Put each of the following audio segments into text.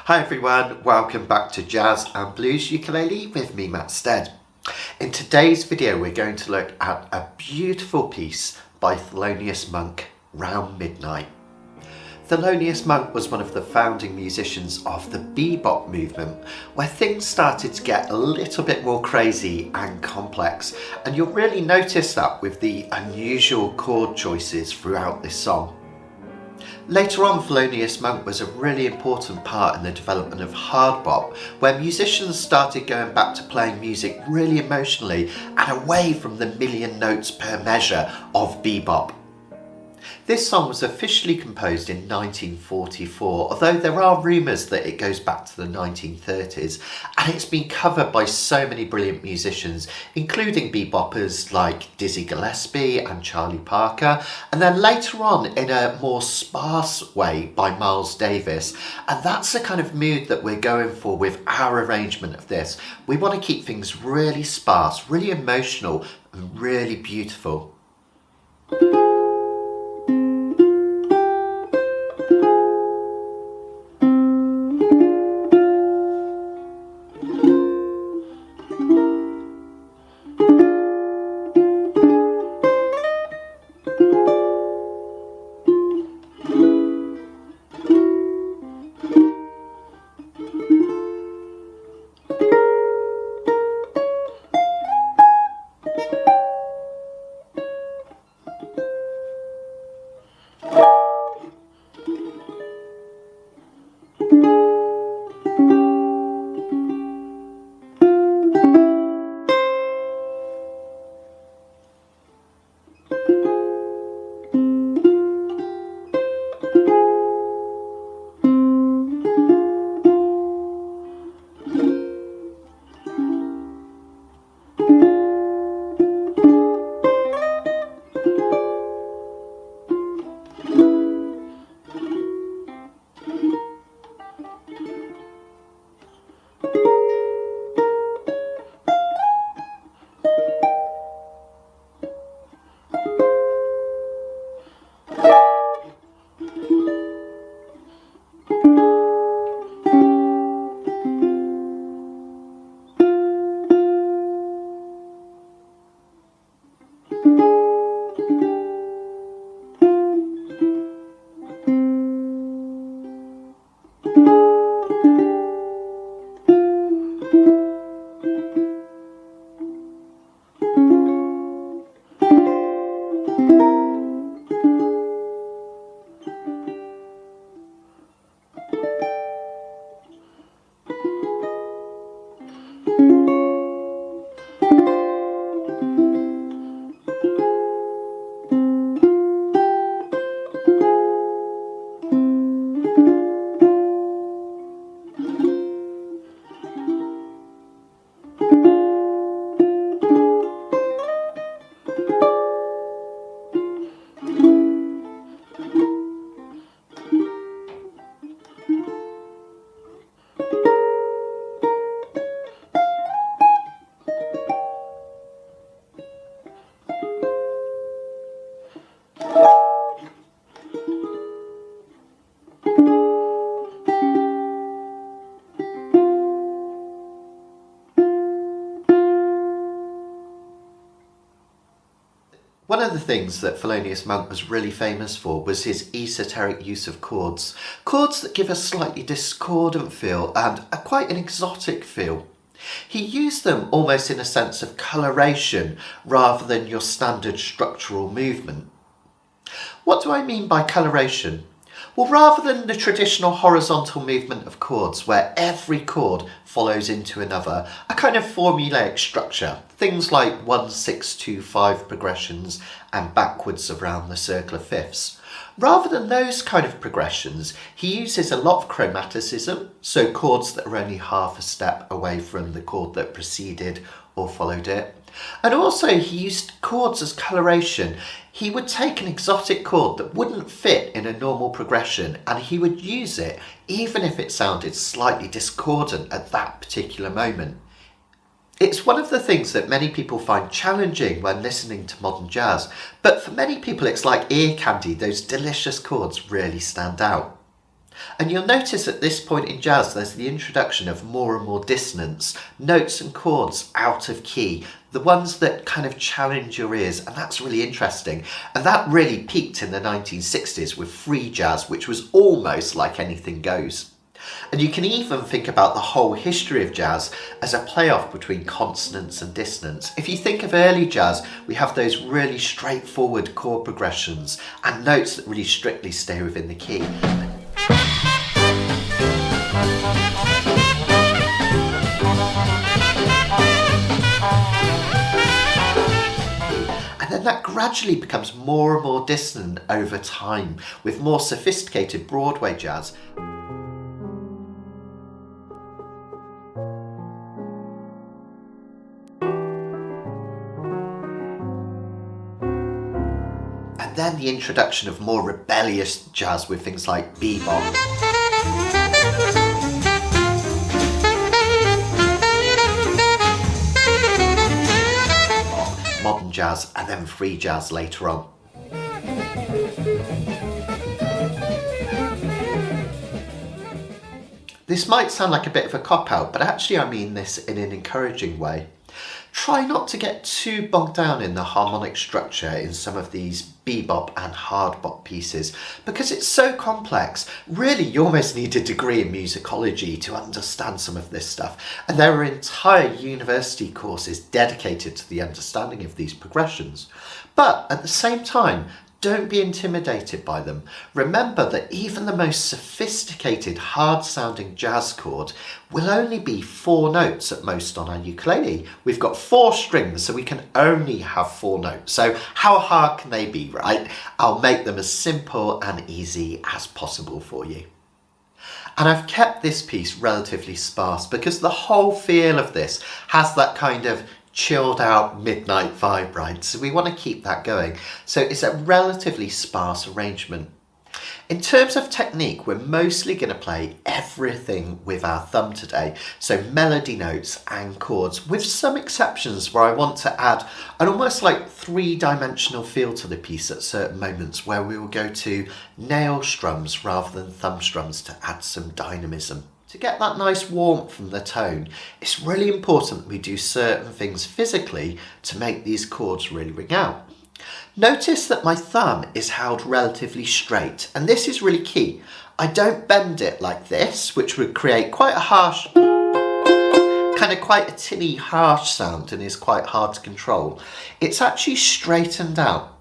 Hi everyone, welcome back to Jazz and Blues Ukulele with me, Matt Stead. In today's video we're going to look at a beautiful piece by Thelonious Monk, Round Midnight. Thelonious Monk was one of the founding musicians of the bebop movement, where things started to get a little bit more crazy and complex, and you'll really notice that with the unusual chord choices throughout this song. Later on, Thelonious Monk was a really important part in the development of hard bop, where musicians started going back to playing music really emotionally and away from the million notes per measure of bebop. This song was officially composed in 1944, although there are rumours that it goes back to the 1930s, and it's been covered by so many brilliant musicians, including beboppers like Dizzy Gillespie and Charlie Parker, and then later on in a more sparse way by Miles Davis. And that's the kind of mood that we're going for with our arrangement of this. We want to keep things really sparse, really emotional, and really beautiful. One of the things that Thelonious Monk was really famous for was his esoteric use of chords. Chords that give a slightly discordant feel and quite an exotic feel. He used them almost in a sense of coloration rather than your standard structural movement. What do I mean by coloration? Well, rather than the traditional horizontal movement of chords where every chord follows into another, a kind of formulaic structure, things like 1-6-2-5 progressions and backwards around the circle of fifths. Rather than those kind of progressions, he uses a lot of chromaticism, so chords that are only half a step away from the chord that preceded or followed it. And also he used chords as coloration. He would take an exotic chord that wouldn't fit in a normal progression and he would use it even if it sounded slightly discordant at that particular moment. It's one of the things that many people find challenging when listening to modern jazz, but for many people it's like ear candy. Those delicious chords really stand out. And you'll notice at this point in jazz there's the introduction of more and more dissonance, notes and chords out of key, the ones that kind of challenge your ears, and that's really interesting. And that really peaked in the 1960s with free jazz, which was almost like anything goes. And you can even think about the whole history of jazz as a playoff between consonance and dissonance. If you think of early jazz, we have those really straightforward chord progressions and notes that really strictly stay within the key. And then that gradually becomes more and more dissonant over time with more sophisticated Broadway jazz. And then the introduction of more rebellious jazz with things like bebop. Modern jazz, and then free jazz later on. This might sound like a bit of a cop-out, but actually I mean this in an encouraging way. Try not to get too bogged down in the harmonic structure in some of these bebop and hard bop pieces because it's so complex. Really, you almost need a degree in musicology to understand some of this stuff. And there are entire university courses dedicated to the understanding of these progressions. But at the same time, don't be intimidated by them. Remember that even the most sophisticated, hard-sounding jazz chord will only be 4 notes at most on our ukulele. We've got 4 strings, so we can only have 4 notes. So how hard can they be, right? I'll make them as simple and easy as possible for you. And I've kept this piece relatively sparse because the whole feel of this has that kind of chilled out midnight vibe, right? So we want to keep that going. So it's a relatively sparse arrangement. In terms of technique, we're mostly going to play everything with our thumb today. So melody notes and chords, with some exceptions where I want to add an almost like 3-dimensional feel to the piece at certain moments where we will go to nail strums rather than thumb strums to add some dynamism. To get that nice warmth from the tone, it's really important that we do certain things physically to make these chords really ring out. Notice that my thumb is held relatively straight, and this is really key. I don't bend it like this, which would create quite a harsh, kind of quite a tinny harsh sound and is quite hard to control. It's actually straightened out.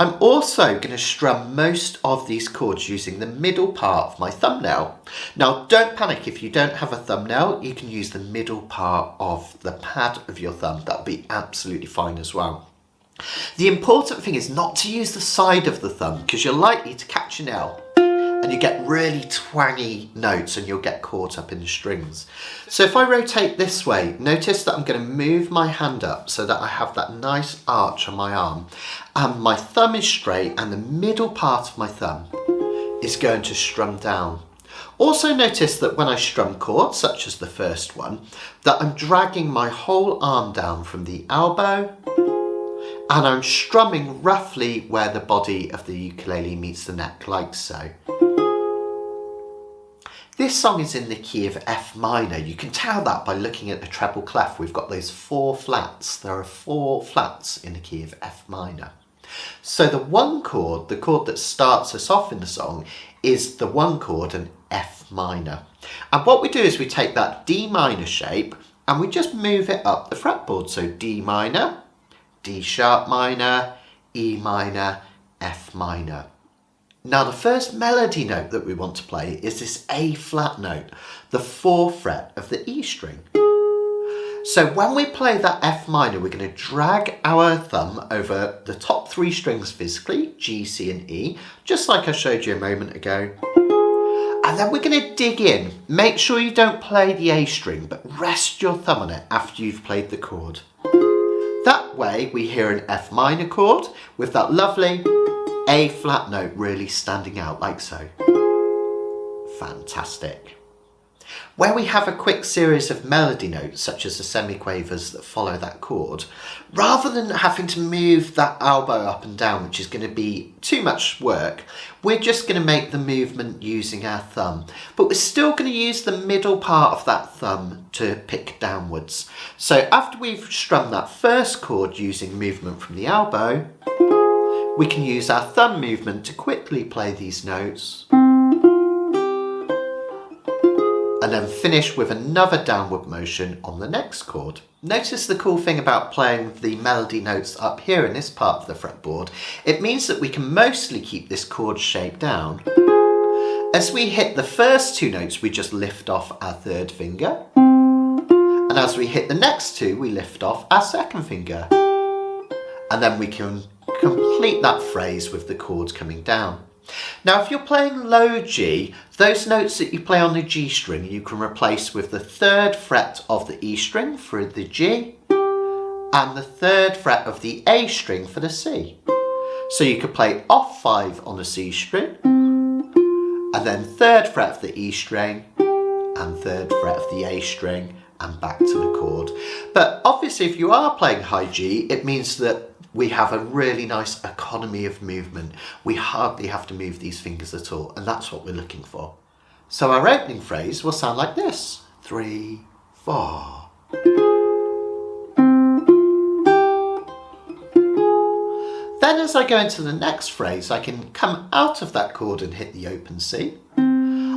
I'm also going to strum most of these chords using the middle part of my thumbnail. Now don't panic if you don't have a thumbnail, you can use the middle part of the pad of your thumb, that'll be absolutely fine as well. The important thing is not to use the side of the thumb because you're likely to catch a nail and you get really twangy notes and you'll get caught up in the strings. So if I rotate this way, notice that I'm going to move my hand up so that I have that nice arch on my arm and my thumb is straight and the middle part of my thumb is going to strum down. Also notice that when I strum chords, such as the first one, that I'm dragging my whole arm down from the elbow and I'm strumming roughly where the body of the ukulele meets the neck, like so. This song is in the key of F minor. You can tell that by looking at the treble clef. We've got those 4 flats. There are 4 flats in the key of F minor. So the 1 chord, the chord that starts us off in the song, is the 1 chord, an F minor. And what we do is we take that D minor shape and we just move it up the fretboard. So D minor, D sharp minor, E minor, F minor. Now the first melody note that we want to play is this A flat note, the 4th fret of the E string. So when we play that F minor, we're going to drag our thumb over the top 3 strings physically, G, C and E, just like I showed you a moment ago. And then we're going to dig in. Make sure you don't play the A string, but rest your thumb on it after you've played the chord. That way we hear an F minor chord with that lovely A flat note really standing out like so. Fantastic. Where we have a quick series of melody notes, such as the semiquavers that follow that chord, rather than having to move that elbow up and down, which is going to be too much work, we're just going to make the movement using our thumb. But we're still going to use the middle part of that thumb to pick downwards. So after we've strummed that first chord using movement from the elbow, we can use our thumb movement to quickly play these notes, and then finish with another downward motion on the next chord. Notice the cool thing about playing the melody notes up here in this part of the fretboard, it means that we can mostly keep this chord shape down. As we hit the first two notes, we just lift off our third finger, and as we hit the next two, we lift off our second finger, and then we can complete that phrase with the chord coming down. Now, if you're playing low G, those notes that you play on the G string you can replace with the third fret of the E string for the G and the third fret of the A string for the C. So you could play off 5 on the C string, and then third fret of the E string and third fret of the A string and back to the chord. But obviously if you are playing high G, it means that we have a really nice economy of movement. We hardly have to move these fingers at all, and that's what we're looking for. So our opening phrase will sound like this: 3, 4. Then as I go into the next phrase, I can come out of that chord and hit the open C.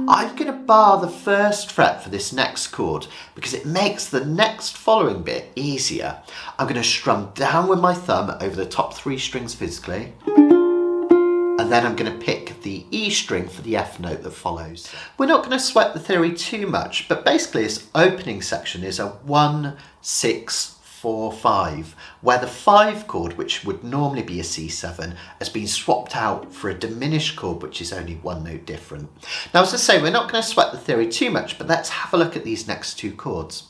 I'm going to bar the first fret for this next chord because it makes the next following bit easier. I'm going to strum down with my thumb over the top 3 strings physically, and then I'm going to pick the E string for the F note that follows. We're not going to sweat the theory too much, but basically this opening section is a 1, 6, 4, 5, where the 5 chord, which would normally be a C7, has been swapped out for a diminished chord, which is only 1 note different. Now, as I say, we're not going to sweat the theory too much, but let's have a look at these next 2 chords.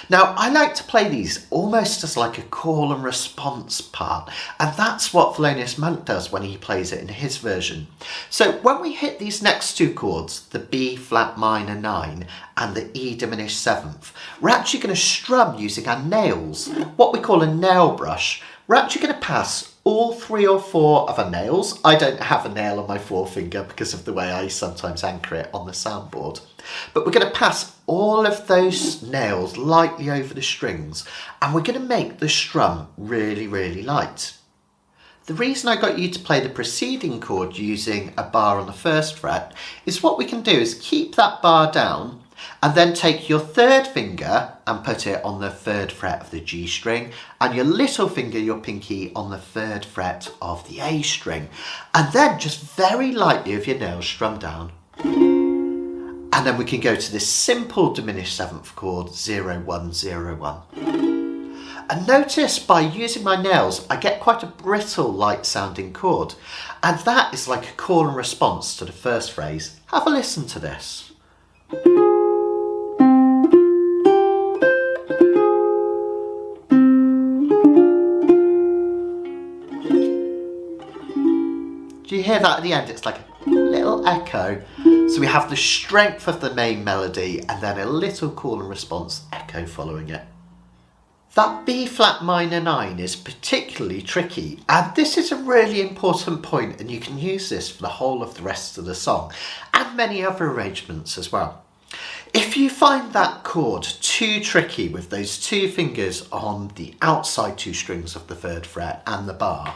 Now, I like to play these almost as like a call and response part, and that's what Thelonious Monk does when he plays it in his version. So when we hit these next 2 chords, the B flat minor 9 and the E diminished 7th, we're actually going to strum using our nails, what we call a nail brush. We're actually going to pass all 3 or 4 of our nails. I don't have a nail on my forefinger because of the way I sometimes anchor it on the soundboard. But we're going to pass all of those nails lightly over the strings, and we're going to make the strum really, really light. The reason I got you to play the preceding chord using a bar on the first fret is what we can do is keep that bar down and then take your third finger and put it on the 3rd fret of the G string, and your little finger, your pinky, on the 3rd fret of the A string, and then just very lightly with your nails strum down. And then we can go to this simple diminished 7th chord, 0, 1, 0, 1. And notice by using my nails, I get quite a brittle, light sounding chord. And that is like a call and response to the first phrase. Have a listen to this. Do you hear that at the end? It's like a little echo. So we have the strength of the main melody and then a little call and response echo following it. That B flat minor 9 is particularly tricky, and this is a really important point, and you can use this for the whole of the rest of the song and many other arrangements as well. If you find that chord too tricky with those 2 fingers on the outside 2 strings of the 3rd fret and the bar,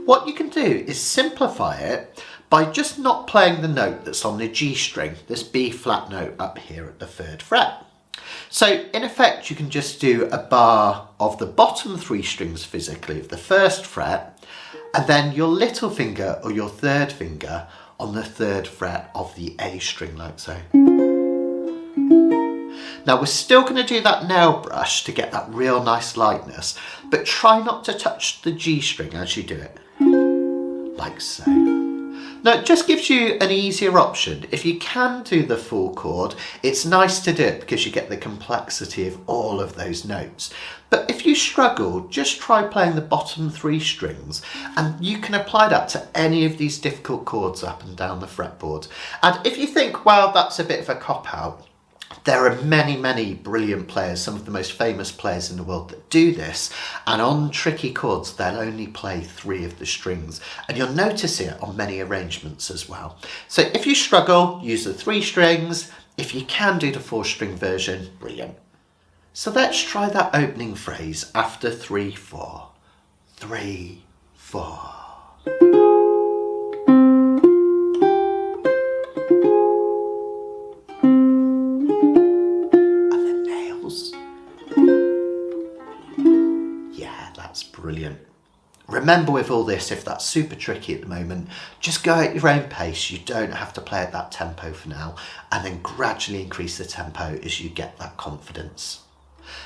what you can do is simplify it by just not playing the note that's on the G string, this B flat note up here at the 3rd fret. So in effect, you can just do a bar of the bottom 3 strings physically of the 1st fret, and then your little finger or your 3rd finger on the 3rd fret of the A string, like so. Now we're still going to do that nail brush to get that real nice lightness, but try not to touch the G string as you do it, like so. Now it just gives you an easier option. If you can do the full chord, it's nice to do it because you get the complexity of all of those notes. But if you struggle, just try playing the bottom 3 strings, and you can apply that to any of these difficult chords up and down the fretboard. And if you think, well, that's a bit of a cop-out, There are many, many brilliant players, some of the most famous players in the world that do this, and on tricky chords they'll only play 3 of the strings, and you'll notice it on many arrangements as well. So if you struggle, use the 3 strings. If you can do the 4-string version, brilliant. So let's try that opening phrase after 3, 4. 3, 4. That's brilliant. Remember with all this, if that's super tricky at the moment, just go at your own pace. You don't have to play at that tempo for now, and then gradually increase the tempo as you get that confidence.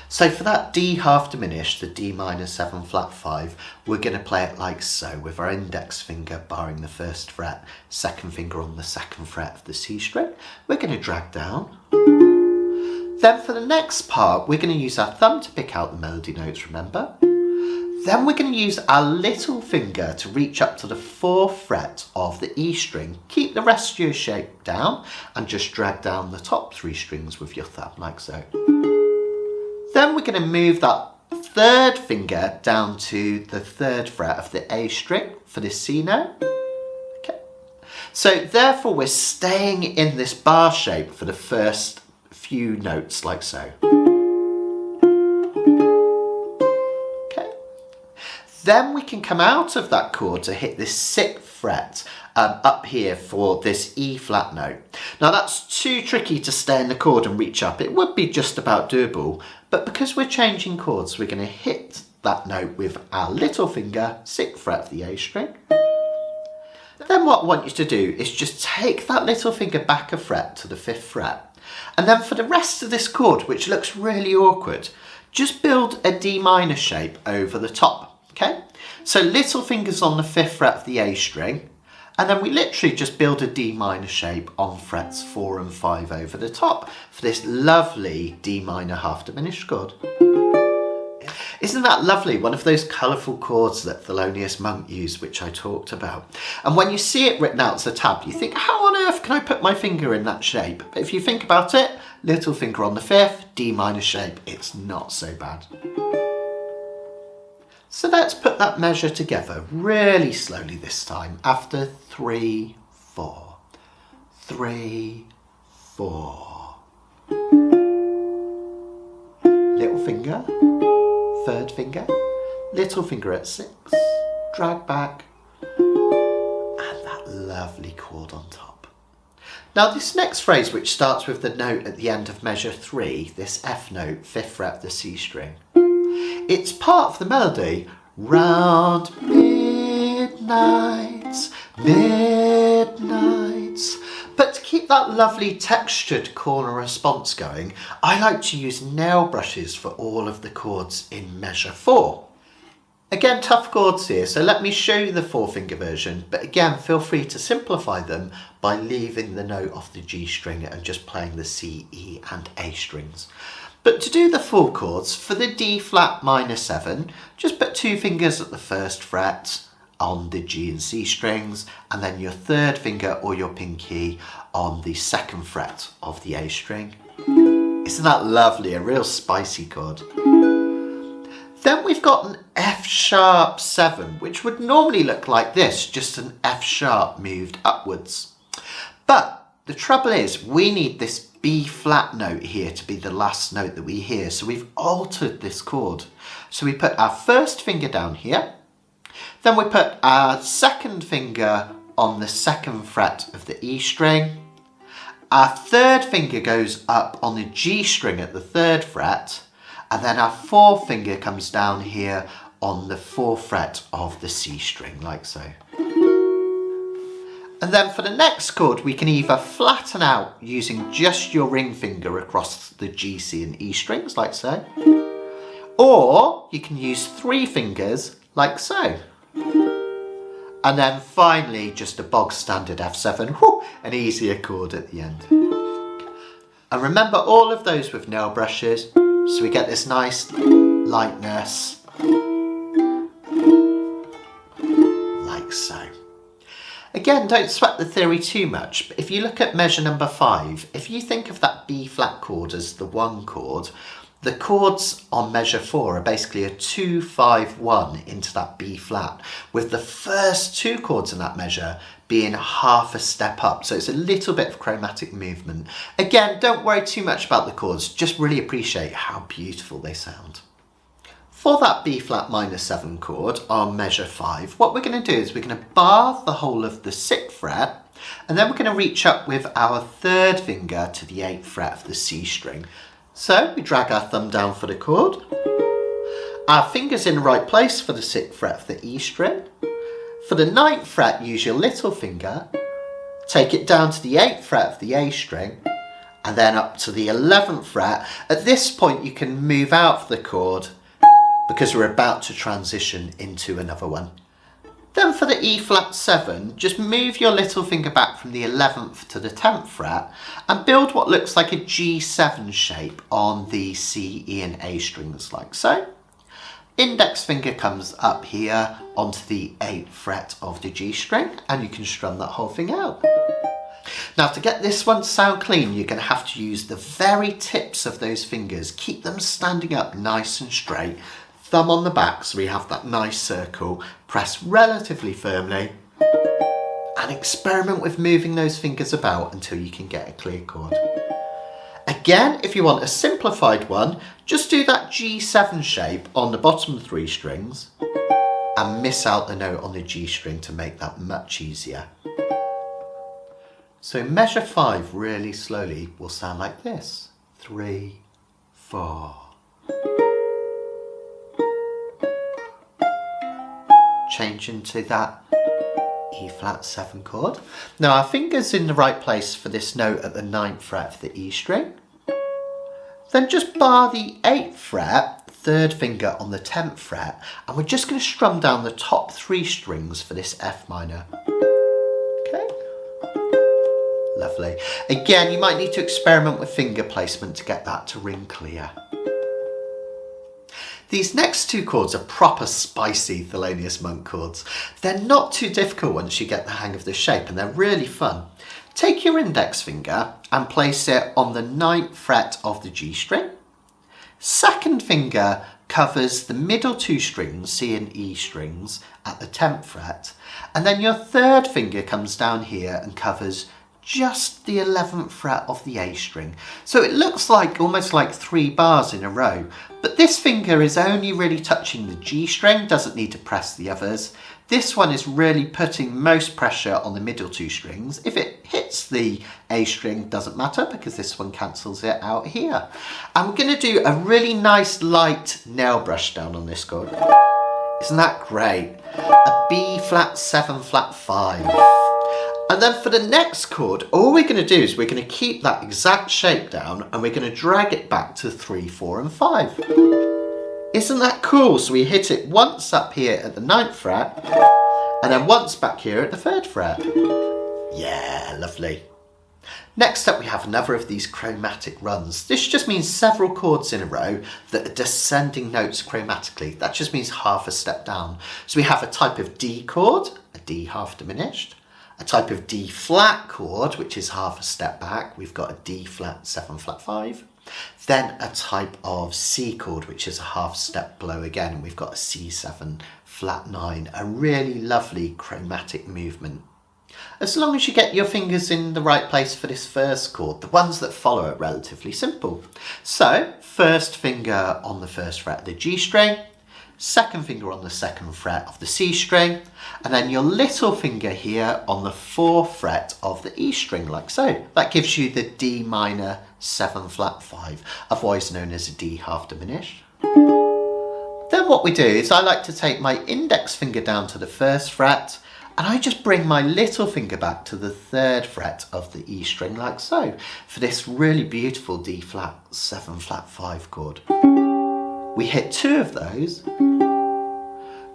So for that D half diminished, the D minor 7 flat 5, we're going to play it like so, with our index finger barring the 1st fret, 2nd finger on the 2nd fret of the C string. We're going to drag down. Then for the next part, we're going to use our thumb to pick out the melody notes, remember? Then we're going to use our little finger to reach up to the 4th fret of the E string. Keep the rest of your shape down and just drag down the top 3 strings with your thumb, like so. Then we're going to move that 3rd finger down to the 3rd fret of the A string for this C note. Okay. So therefore we're staying in this bar shape for the first few notes, like so. Then we can come out of that chord to hit this 6th fret up here for this E flat note. Now that's too tricky to stay in the chord and reach up. It would be just about doable, but because we're changing chords, we're going to hit that note with our little finger, 6th fret of the A string. Then what I want you to do is just take that little finger back a fret to the 5th fret. And then for the rest of this chord, which looks really awkward, just build a D minor shape over the top. Okay, so little fingers on the 5th fret of the A string, and then we literally just build a D minor shape on frets 4 and 5 over the top for this lovely D minor half diminished chord. Isn't that lovely? One of those colourful chords that Thelonious Monk used, which I talked about. And when you see it written out as a tab, you think, how on earth can I put my finger in that shape? But if you think about it, little finger on the 5th, D minor shape, it's not so bad. So let's put that measure together really slowly this time after 3, 4. 3, 4. Little finger, 3rd finger, little finger at 6, drag back, and that lovely chord on top. Now this next phrase, which starts with the note at the end of measure 3, this F note, 5th fret of the C string, it's part of the melody, round midnights, midnights. But to keep that lovely textured corner response going, I like to use nail brushes for all of the chords in measure 4. Again, tough chords here, so let me show you the 4-finger version, but again, feel free to simplify them by leaving the note off the G string and just playing the C, E and A strings. But to do the full chords, for the D flat minor 7, just put 2 fingers at the 1st fret on the G and C strings, and then your 3rd finger or your pinky on the 2nd fret of the A string. Isn't that lovely? A real spicy chord. Then we've got an F sharp 7, which would normally look like this, just an F sharp moved upwards. But the trouble is, we need this B flat note here to be the last note that we hear. So we've altered this chord. So we put our 1st finger down here. Then we put our 2nd finger on the 2nd fret of the E string. Our 3rd finger goes up on the G string at the 3rd fret. And then our 4th finger comes down here on the 4th fret of the C string, like so. And then for the next chord, we can either flatten out using just your ring finger across the G, C and E strings, like so. Or you can use 3 fingers, like so. And then finally, just a bog standard F7, an easier chord at the end. And remember all of those with nail brushes, so we get this nice lightness, like so. Again, again, don't sweat the theory too much, but if you look at measure number 5, if you think of that B flat chord as the 1 chord, the chords on measure 4 are basically a 2, 5, 1 into that B flat, with the first 2 chords in that measure being half a step up. So it's a little bit of chromatic movement. Again, don't worry too much about the chords, just really appreciate how beautiful they sound. For that B flat minor 7 chord on measure 5, what we're going to do is we're going to bar the whole of the 6th fret, and then we're going to reach up with our 3rd finger to the 8th fret of the C string. So we drag our thumb down for the chord, our finger's in the right place for the 6th fret of the E string. For the 9th fret, use your little finger, take it down to the 8th fret of the A string, and then up to the 11th fret. At this point you can move out of the chord because we're about to transition into another one. Then for the E flat 7, just move your little finger back from the 11th to the 10th fret and build what looks like a G7 shape on the C, E and A strings like so. Index finger comes up here onto the 8th fret of the G string, and you can strum that whole thing out. Now to get this one to sound clean, you're going to have to use the very tips of those fingers. Keep them standing up nice and straight. Thumb on the back so we have that nice circle. Press relatively firmly and experiment with moving those fingers about until you can get a clear chord. Again, if you want a simplified one, just do that G7 shape on the bottom 3 strings and miss out the note on the G string to make that much easier. So measure 5 really slowly will sound like this. 3, 4. Change into that E flat 7 chord. Now our finger's in the right place for this note at the 9th fret of the E string. Then just bar the 8th fret, 3rd finger on the 10th fret, and we're just going to strum down the top 3 strings for this F minor. Okay, lovely. Again, you might need to experiment with finger placement to get that to ring clear. These next 2 chords are proper spicy Thelonious Monk chords. They're not too difficult once you get the hang of the shape, and they're really fun. Take your index finger and place it on the 9th fret of the G string. 2nd finger covers the middle 2 strings, C and E strings, at the 10th fret. And then your 3rd finger comes down here and covers just the 11th fret of the A string. So it looks like almost like 3 bars in a row, but this finger is only really touching the G string, doesn't need to press the others. This one is really putting most pressure on the middle 2 strings. If it hits the A string, doesn't matter because this one cancels it out here. I'm going to do a really nice light nail brush down on this chord. Isn't that great? A B flat 7 flat 5. And then for the next chord, all we're going to do is we're going to keep that exact shape down and we're going to drag it back to 3, 4 and 5. Isn't that cool? So we hit it once up here at the 9th fret and then once back here at the 3rd fret. Yeah, lovely. Next up we have another of these chromatic runs. This just means several chords in a row that are descending notes chromatically. That just means half a step down. So we have a type of D chord, a D half diminished. A type of D flat chord, which is half a step back. We've got a D flat 7 flat 5. Then a type of C chord, which is a half step below again. And we've got a C7 flat 9, a really lovely chromatic movement. As long as you get your fingers in the right place for this first chord, the ones that follow are relatively simple. So, 1st finger on the 1st fret of the G string, 2nd finger on the 2nd fret of the C string, and then your little finger here on the 4th fret of the E string, like so. That gives you the D minor 7 flat 5, otherwise known as a D half diminished. Then what we do is I like to take my index finger down to the 1st fret, and I just bring my little finger back to the 3rd fret of the E string, like so, for this really beautiful D flat 7 flat 5 chord. We hit 2 of those,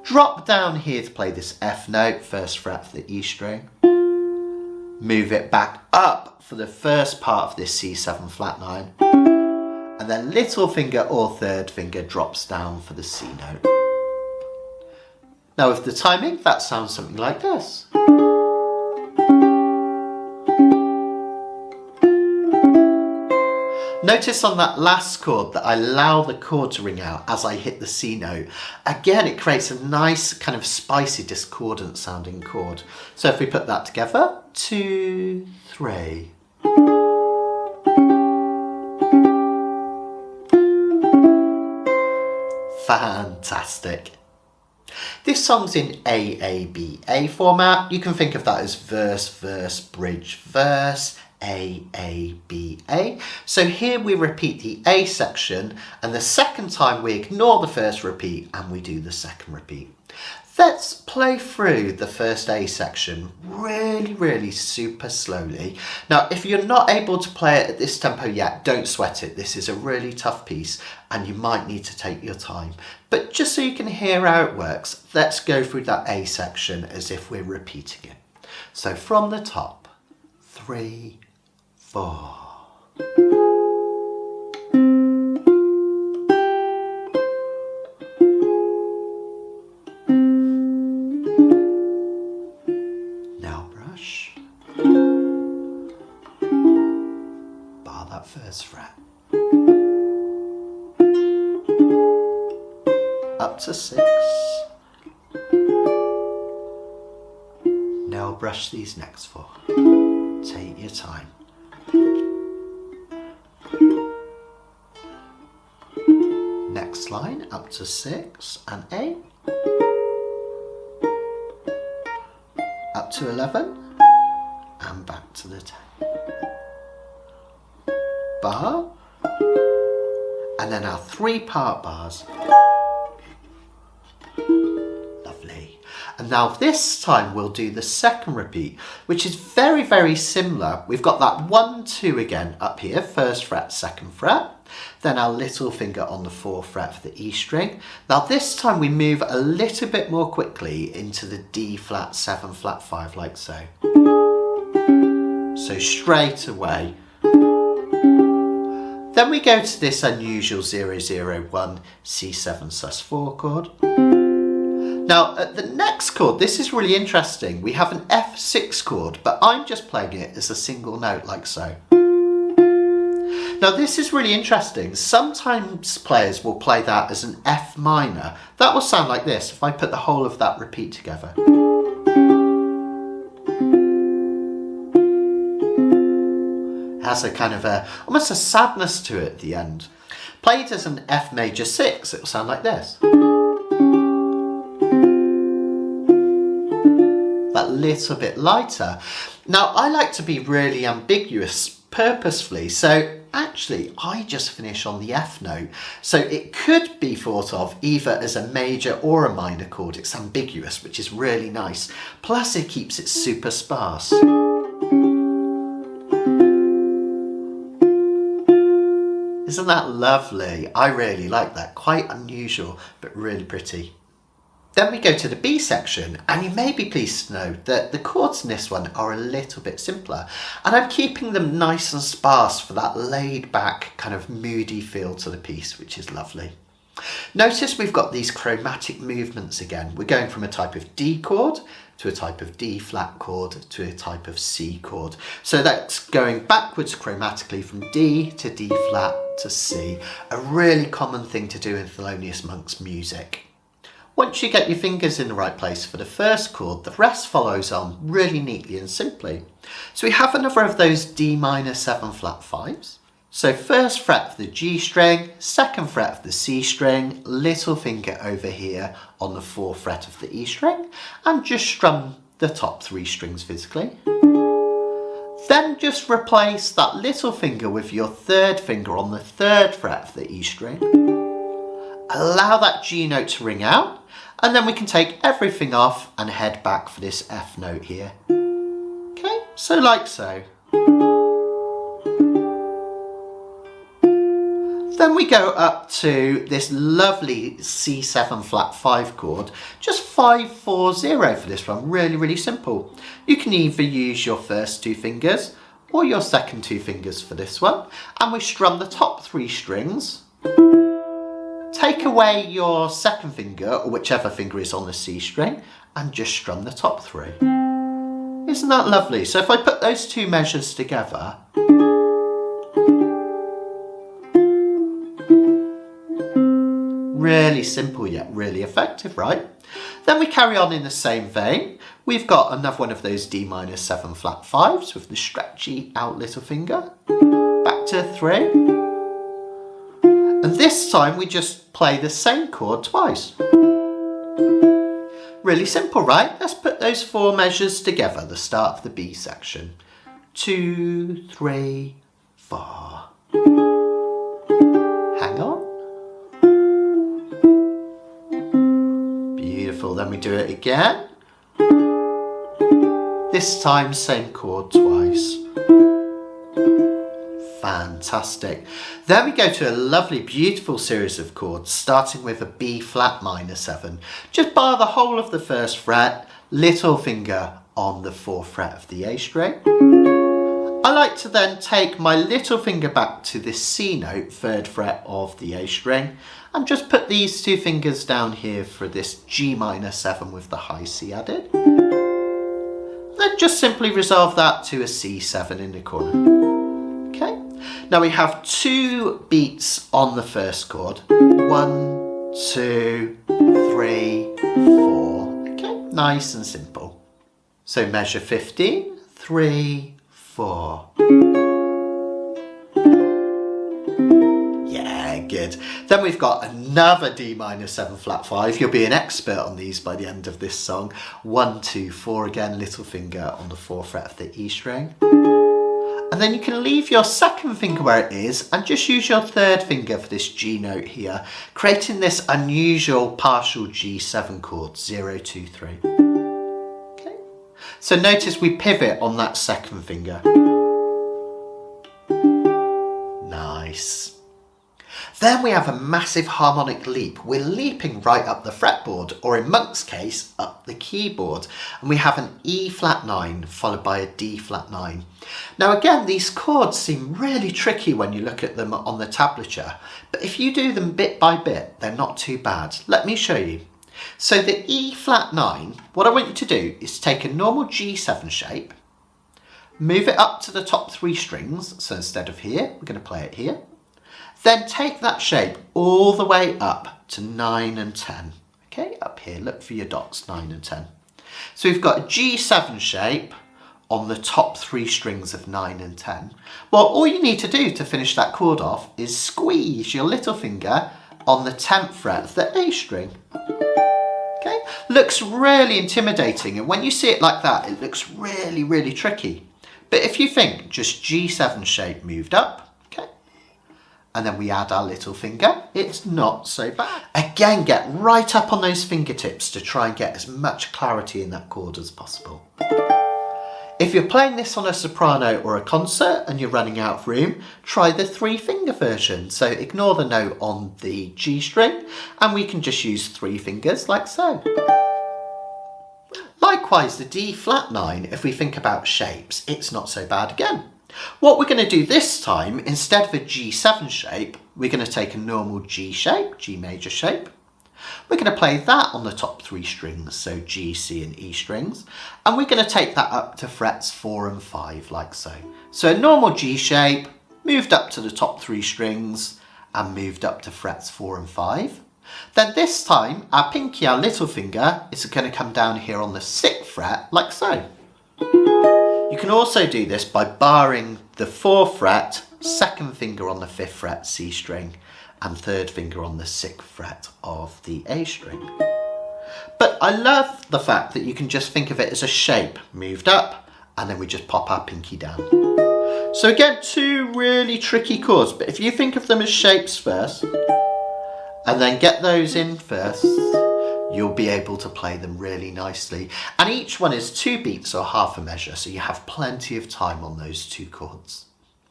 drop down here to play this F note, 1st fret of the E string, move it back up for the first part of this C7 flat 9, and then little finger or 3rd finger drops down for the C note. Now with the timing, that sounds something like this. Notice on that last chord that I allow the chord to ring out as I hit the C note. Again, it creates a nice kind of spicy discordant sounding chord. So if we put that together, 2, 3. Fantastic. This song's in AABA format. You can think of that as verse, verse, bridge, verse, AABA. So here we repeat the A section, and the second time we ignore the first repeat and we do the second repeat. Let's play through the first A section really super slowly. Now, if you're not able to play it at this tempo yet, don't sweat it. This is a really tough piece and you might need to take your time. But just so you can hear how it works, let's go through that A section as if we're repeating it. So from the top, 3, 4. Bar that first fret. Up to 6. Now brush these next 4. Take your time. Next line up to 6 and 8. Up to 11 and back to the 10. Bar, and then our 3-part bars. Lovely. And now this time we'll do the second repeat, which is very similar. We've got that 1, 2 again up here, 1st fret, 2nd fret. Then our little finger on the 4th fret for the E string. Now this time we move a little bit more quickly into the D flat, 7 flat 5 like so. So straight away. Then we go to this unusual 001 C7 sus4 chord. Now at the next chord, this is really interesting. We have an F6 chord, but I'm just playing it as a single note like so. Now this is really interesting. Sometimes players will play that as an F minor. That will sound like this if I put the whole of that repeat together. Has a kind of almost a sadness to it at the end. Played as an F major 6, it will sound like this. That little bit lighter. Now I like to be really ambiguous purposefully, so actually I just finish on the F note. So it could be thought of either as a major or a minor chord. It's ambiguous, which is really nice. Plus it keeps it super sparse. Isn't that lovely? I really like that. Quite unusual, but really pretty. Then we go to the B section, and you may be pleased to know that the chords in this one are a little bit simpler, and I'm keeping them nice and sparse for that laid back kind of moody feel to the piece, which is lovely. Notice we've got these chromatic movements again. We're going from a type of D chord to a type of D flat chord to a type of C chord. So that's going backwards chromatically from D to D flat to C, a really common thing to do in Thelonious Monk's music. Once you get your fingers in the right place for the first chord, the rest follows on really neatly and simply. So we have another of those D minor 7 flat 5s. So 1st fret for the G string, 2nd fret for the C string, little finger over here on the 4th fret of the E string, and just strum the top 3 strings physically. Then just replace that little finger with your 3rd finger on the 3rd fret of the E string. Allow that G note to ring out, and then we can take everything off and head back for this F note here. Okay, so like so. Then we go up to this lovely C7 flat 5 chord, just 5-4-0 for this one, really simple. You can either use your first 2 fingers or your second 2 fingers for this one, and we strum the top 3 strings, take away your 2nd finger or whichever finger is on the C string, and just strum the top 3. Isn't that lovely? So if I put those 2 measures together, Really simple yet really effective, right? Then we carry on in the same vein. We've got another one of those D minor 7 flat 5s with the stretchy out little finger. Back to 3. And this time we just play the same chord twice. Really simple, right? Let's put those 4 measures together, the start of the B section. 2, 3, 4. Hang on. Beautiful, then we do it again. This time, same chord twice. Fantastic. Then we go to a lovely, beautiful series of chords, starting with a B flat minor 7. Just bar the whole of the 1st fret, little finger on the 4th fret of the A string. I like to then take my little finger back to the C note, 3rd fret of the A string, and just put these 2 fingers down here for this G minor 7 with the high C added. Then just simply resolve that to a C7 in the corner. Okay, now we have 2 beats on the 1st chord. 1, 2, 3, 4. Okay, nice and simple. So measure 15, 3, 4. Yeah, good. Then we've got another D minor 7 flat 5. You'll be an expert on these by the end of this song. 1, 2, 4 again, little finger on the 4th fret of the E string. And then you can leave your 2nd finger where it is and just use your 3rd finger for this G note here, creating this unusual partial G7 chord, 0, 2, 3. Okay. So notice we pivot on that 2nd finger. Nice. Then we have a massive harmonic leap. We're leaping right up the fretboard, or in Monk's case, up the keyboard. And we have an E flat 9 followed by a D flat 9. Now again, these chords seem really tricky when you look at them on the tablature, but if you do them bit by bit, they're not too bad. Let me show you. So the E flat 9, what I want you to do is take a normal G7 shape, move it up to the top 3 strings. So instead of here, we're going to play it here. Then take that shape all the way up to 9 and 10. Okay, up here, look for your dots, 9 and 10. So we've got a G7 shape on the top 3 strings of 9 and 10. Well, all you need to do to finish that chord off is squeeze your little finger on the 10th fret of the A string. Okay, looks really intimidating, and when you see it like that, it looks really, really tricky. But if you think just G7 shape moved up, and then we add our little finger, it's not so bad. Again, get right up on those fingertips to try and get as much clarity in that chord as possible. If you're playing this on a soprano or a concert and you're running out of room, try the 3-finger version. So ignore the note on the G string and we can just use 3 fingers like so. Likewise, the D flat 9, if we think about shapes, it's not so bad again. What we're going to do this time, instead of a G7 shape, we're going to take a normal G shape, G major shape. We're going to play that on the top 3 strings, so G, C and E strings, and we're going to take that up to frets 4 and 5 like so. So a normal G shape, moved up to the top 3 strings and moved up to frets 4 and 5. Then this time, our pinky, our little finger, is going to come down here on the 6th fret like so. You can also do this by barring the 4th fret, 2nd finger on the 5th fret C string and 3rd finger on the 6th fret of the A string. But I love the fact that you can just think of it as a shape moved up and then we just pop our pinky down. So again, 2 really tricky chords, but if you think of them as shapes first and then get those in first, you'll be able to play them really nicely. And each one is 2 beats or half a measure, so you have plenty of time on those 2 chords.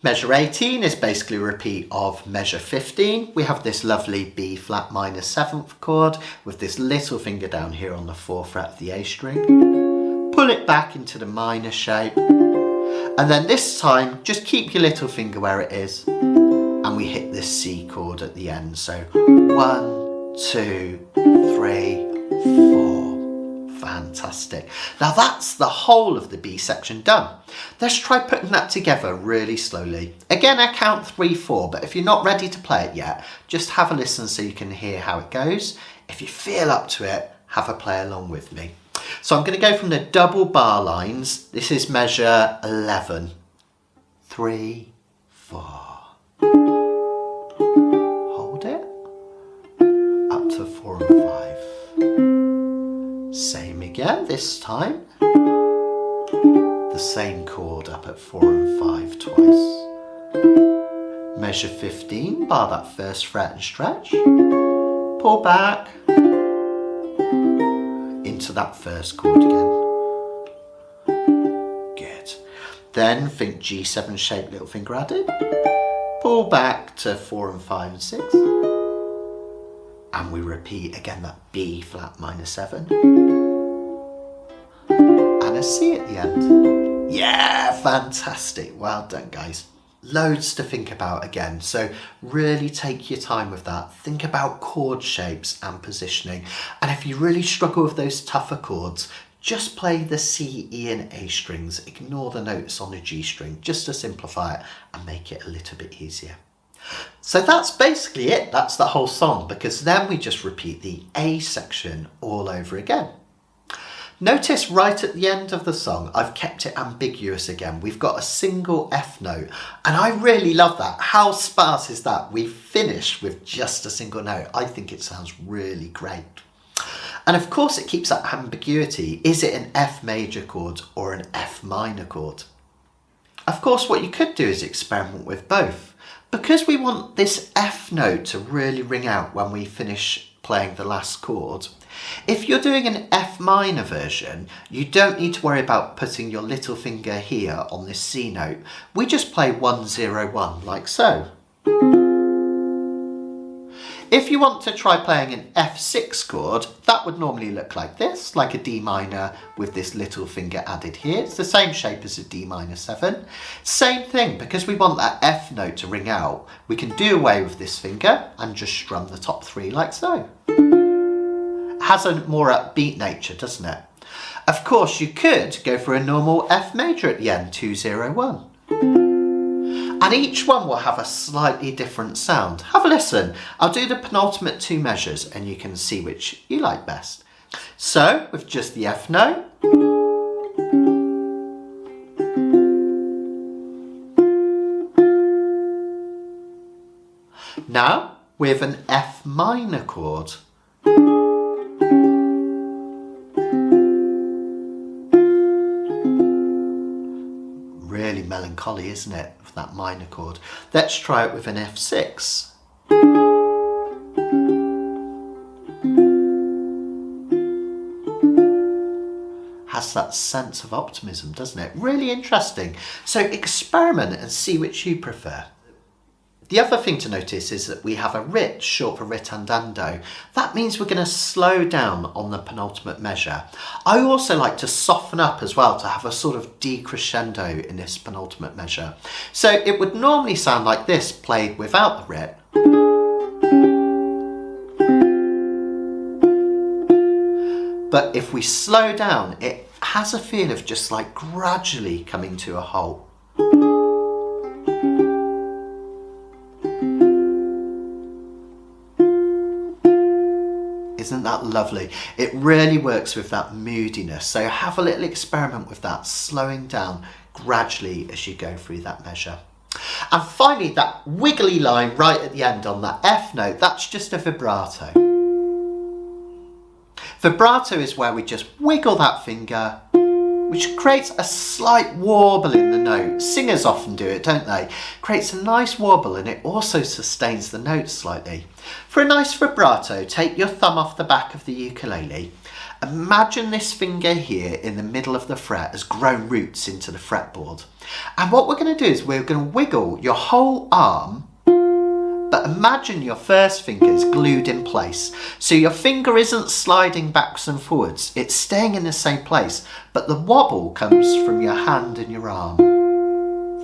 Measure 18 is basically a repeat of measure 15. We have this lovely B flat minor 7th chord with this little finger down here on the 4th fret of the A string. Pull it back into the minor shape. And then this time, just keep your little finger where it is. And we hit this C chord at the end. So 1, 2, 3, 4, Fantastic. Now that's the whole of the B section done. Let's try putting that together really slowly. Again, I count 3, 4, but if you're not ready to play it yet, just have a listen so you can hear how it goes. If you feel up to it, have a play along with me. So I'm going to go from the double bar lines. This is measure 11. 3, 4. Hold it. Up to 4 and 5. Same again this time. The same chord up at 4 and 5 twice. Measure 15, bar that first fret and stretch. Pull back into that first chord again. Good. Then think G7 shape, little finger added. Pull back to 4 and 5 and 6. And we repeat again that B flat minor 7. And a C at the end. Yeah, fantastic. Well done, guys. Loads to think about again. So really take your time with that. Think about chord shapes and positioning. And if you really struggle with those tougher chords, just play the C, E and A strings. Ignore the notes on the G string just to simplify it and make it a little bit easier. So that's basically it. That's the whole song, because then we just repeat the A section all over again. Notice right at the end of the song, I've kept it ambiguous again. We've got a single F note, and I really love that. How sparse is that? We finished with just a single note. I think it sounds really great. And of course it keeps that ambiguity. Is it an F major chord or an F minor chord? Of course, what you could do is experiment with both. Because we want this F note to really ring out when we finish playing the last chord, if you're doing an F minor version, you don't need to worry about putting your little finger here on this C note. We just play 1, 0, 1 like so. If you want to try playing an F6 chord, that would normally look like this, like a D minor with this little finger added here. It's the same shape as a D minor 7. Same thing, because we want that F note to ring out, we can do away with this finger and just strum the top 3 like so. It has a more upbeat nature, doesn't it? Of course, you could go for a normal F major at the end, 2, 0, 1. And each one will have a slightly different sound. Have a listen. I'll do the penultimate 2 measures and you can see which you like best. So, with just the F note. Now, with an F minor chord. Really melancholy, isn't it, with that minor chord? Let's try it with an F6. Has that sense of optimism, doesn't it? Really interesting. So experiment and see which you prefer. The other thing to notice is that we have a rich, short for ritandando. That means we're going to slow down on the penultimate measure. I also like to soften up as well to have a sort of decrescendo in this penultimate measure. So it would normally sound like this played without the rit. But if we slow down, it has a feel of just like gradually coming to a halt. Isn't that lovely? It really works with that moodiness. So have a little experiment with that, slowing down gradually as you go through that measure. And finally, that wiggly line right at the end on that F note, that's just a vibrato. Vibrato is where we just wiggle that finger, which creates a slight warble in the note. Singers often do it, don't they? Creates a nice warble, and it also sustains the note slightly. For a nice vibrato, take your thumb off the back of the ukulele. Imagine this finger here in the middle of the fret has grown roots into the fretboard. And what we're going to do is we're going to wiggle your whole arm, but imagine your first finger is glued in place. So your finger isn't sliding backwards and forwards, it's staying in the same place, but the wobble comes from your hand and your arm.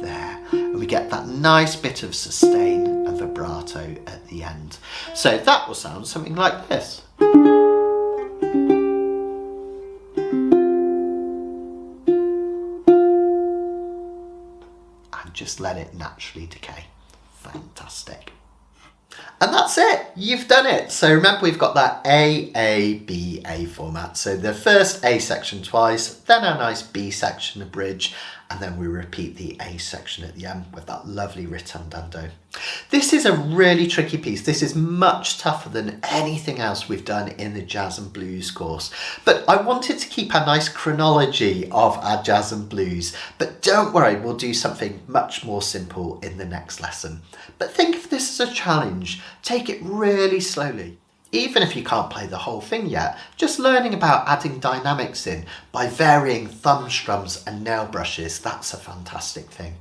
There. And we get that nice bit of sustain and vibrato at the end. So that will sound something like this. just let it naturally decay. Fantastic. And that's it, you've done it. So remember, we've got that A format. So the first A section twice, then a nice B section, a bridge, and then we repeat the A section at the end with that lovely ritandando. This is a really tricky piece. This is much tougher than anything else we've done in the jazz and blues course. But I wanted to keep a nice chronology of our jazz and blues. But don't worry, we'll do something much more simple in the next lesson. But think of this as a challenge. Take it really slowly. Even if you can't play the whole thing yet, just learning about adding dynamics in by varying thumb strums and nail brushes, that's a fantastic thing.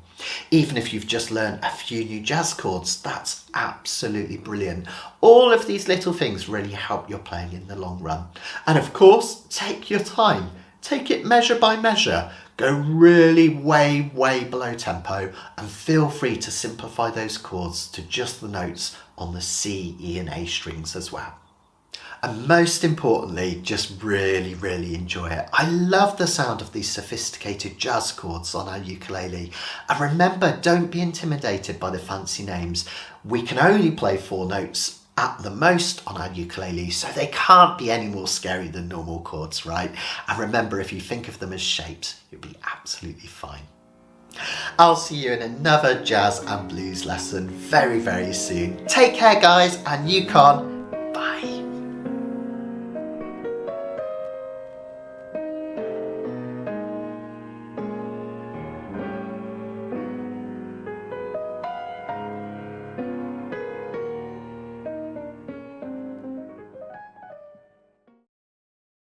Even if you've just learned a few new jazz chords, that's absolutely brilliant. All of these little things really help your playing in the long run. And of course, take your time. Take it measure by measure. Go really way below tempo and feel free to simplify those chords to just the notes on the C, E and A strings as well. And most importantly, just really enjoy it. I love the sound of these sophisticated jazz chords on our ukulele. And remember, don't be intimidated by the fancy names. We can only play 4 notes at the most on our ukulele, so they can't be any more scary than normal chords, right? And remember, if you think of them as shapes, you'll be absolutely fine. I'll see you in another jazz and blues lesson very soon. Take care, guys, and Yukon.